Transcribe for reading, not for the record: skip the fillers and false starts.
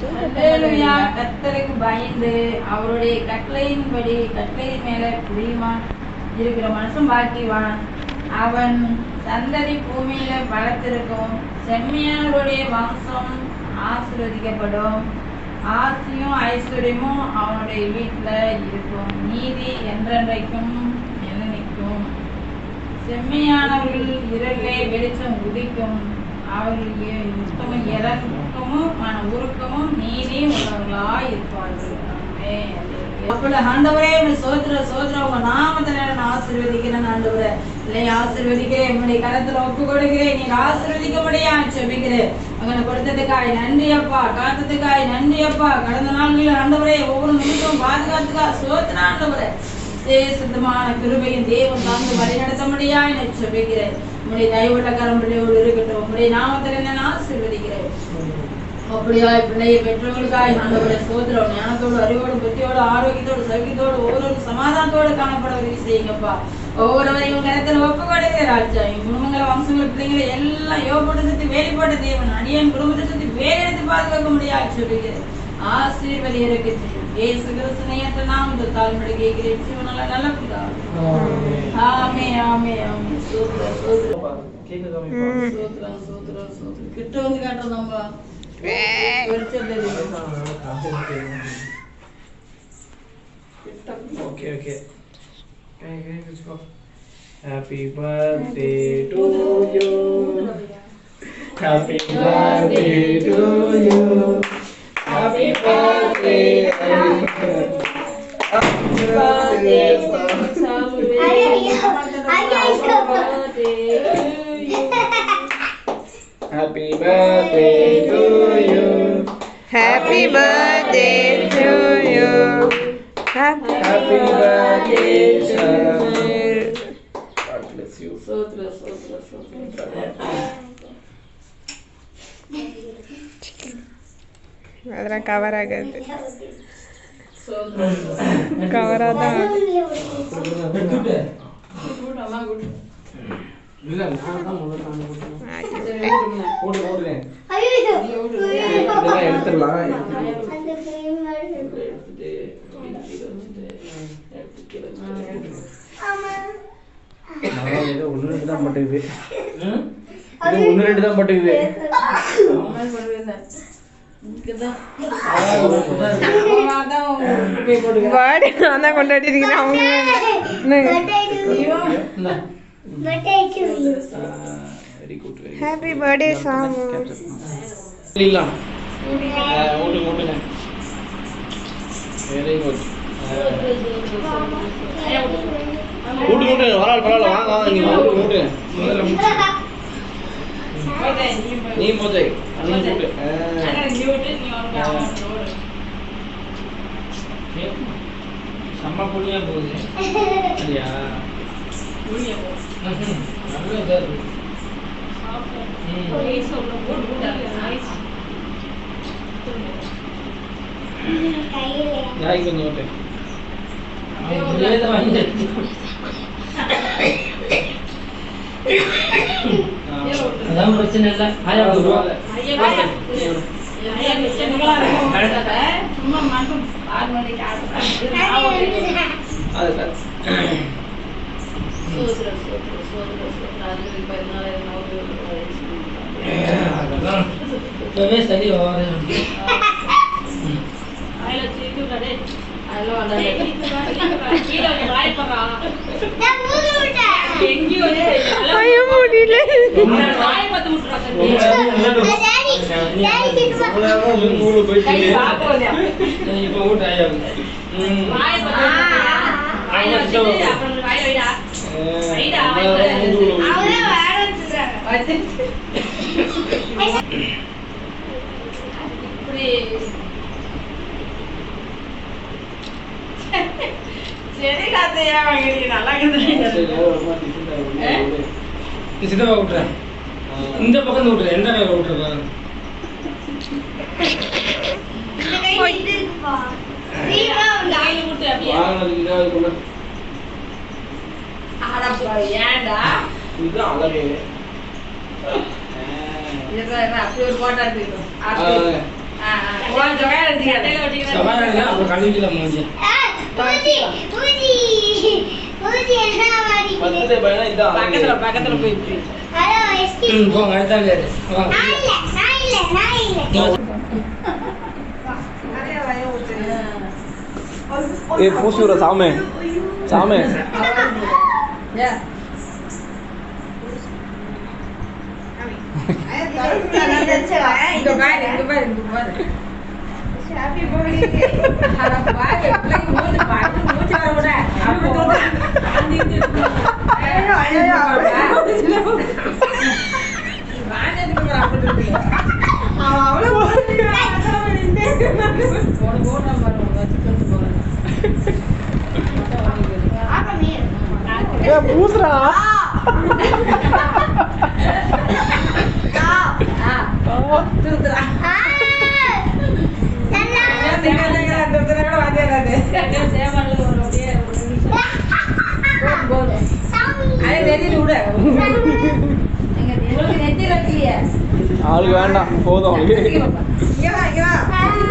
கர்த்தருக்கு பயந்து அவருடைய கட்டளையின்படி கட்டளையின் மேல பிரியமா இருக்கிற மனுஷன் பாக்கியவான். அவன் சந்ததி பூமியில பலத்திருக்கும். செம்மையானவருடைய வம்சம் ஆசீர்வதிக்கப்படும். ஆசியும் ஐஸ்வர்யமும் அவனுடைய வீட்டுல இருக்கும். நீதி என்றென்றைக்கும் நிலைக்கும். செம்மையானவர்கள் இரவிலே வெளிச்சம் உதிக்கும். அவர்கள் உத்தம இறக்கமும் மன உருக்கமும் நீதியும் உள்ளவர்களாய் இருப்பார்கள். ஆண்டவரே சோதர உங்க நாமத்துல நான் ஆசீர்வதிக்கிறேன். ஆண்டவரே இல்லை ஆசீர்வதிக்கிறேன். என்னுடைய கரத்துல ஒப்பு கொடுக்கிறேன். நீங்க ஆசீர்வதிக்க முடியாது செபிக்கிறேன். அங்கே கொடுத்ததுக்காய் நன்றி அப்பா. காத்ததுக்காய் நன்றி அப்பா. கடந்த நாள்களில் ஆண்டவரே ஒவ்வொரு நிமிஷமும் பாதுகாத்துக்கா சோதன ஆண்டவரே சுத்தமான கிருபையின் தேவன் தாழ்ந்து வழி நடத்த முடியாது நான் செபிக்கிறேன். உங்களுடைய தயவுள்ள கரம்பிள்ளையோடு இருக்கட்டும். உங்களுடைய நாமத்தில் நான் ஆசீர்வதிக்கிறேன். அப்படியா பிள்ளைய பெற்றவங்களுக்காய் ஆண்டவரை சோதரம் ஞானத்தோடு அறிவோடு புத்தியோடு ஆரோக்கியத்தோடு சௌக்கியத்தோடு ஒவ்வொரு சமாதானத்தோடு காணப்பட உதவி செய்யுங்கப்பா. ஒவ்வொருவரையும் கருத்தில் ஒப்பு கொடுக்கிற ராஜா. என் குடும்பங்களை வம்சங்கள் பிள்ளைங்களை எல்லாம் யோகப்பட்டு சுற்றி வேலைப்பட்ட தேவன் அடியன் குடும்பத்தை சுற்றி வேலை எடுத்து பாதுகாக்க முடியாது சொல்லுகிறேன். ஆசீர்வதி இருக்கு இயேசு கிறிஸ்துவின் நாமத்தில் தாழ்மையோடு கேட்கிறேன். சிவனால நல்ல பிதாவே. ஆமே ஆமே ஆமே. சோதரம் சோதரம் சோதரம் சோதரம் சோதரம் கிட்ட வந்து காட்டுறோம் நம்ம. Okay, okay. Let's go. Happy birthday to you. Happy birthday to you. Happy birthday. Happy birthday. Happy birthday to you. Happy birthday to you. Happy birthday, sir. God bless you. Sotra. அதெல்லாம் cover ஆகாது. Cover ஆதான் இல்ல நான் தான் முதல்ல எடுத்துடலாம். ஏதோ ஒன்று ரெண்டு தான் பட்டுக்குது. ஒன்று ரெண்டு தான் பட்டுக்குது. பேர்டே நான் தான் கொண்டாடி இருக்கிறேன். அவங்க ஹாப்பி பர்த்டே சாமு. இல்லலாம் ஓட்டுங்க. Very good. மூட்டு வரால் பரவாயில்ல. வாங்க நீங்க மூட்டு முதல்ல நீ மோதை அண்ணன் மூட்டு. செம்ம புள்ளியா போகுது. சரியா நல்ல இதா இருக்கு. யாருக்கு கொஞ்சம் ஓட்டு. அதான் பிரச்சனை இல்லை. ஆயா போடுவாங்க. சரி சித்தப்பா விட்டுறேன். இந்த பக்கம் விட்டுறேன். எந்த பக்கம் விட்டுறேன். உன் ஜொகையில எடுத்து கட்டையில வச்சுக்கிறேன். சவாரில அப்புறம் கழுவிக்கலாம் மூஞ்சி. பத்து பையனா இதான் பக்கத்துல போயிட்டு போங்க அடுத்தாங்க ஏ பூசூர சாமே சாமே இங்க பாரு இங்க பாரு இங்க பாரு மூச்சு வர விட பூசுறா ஆளுக்கு வேண்டாம் போதும் அவளுக்கு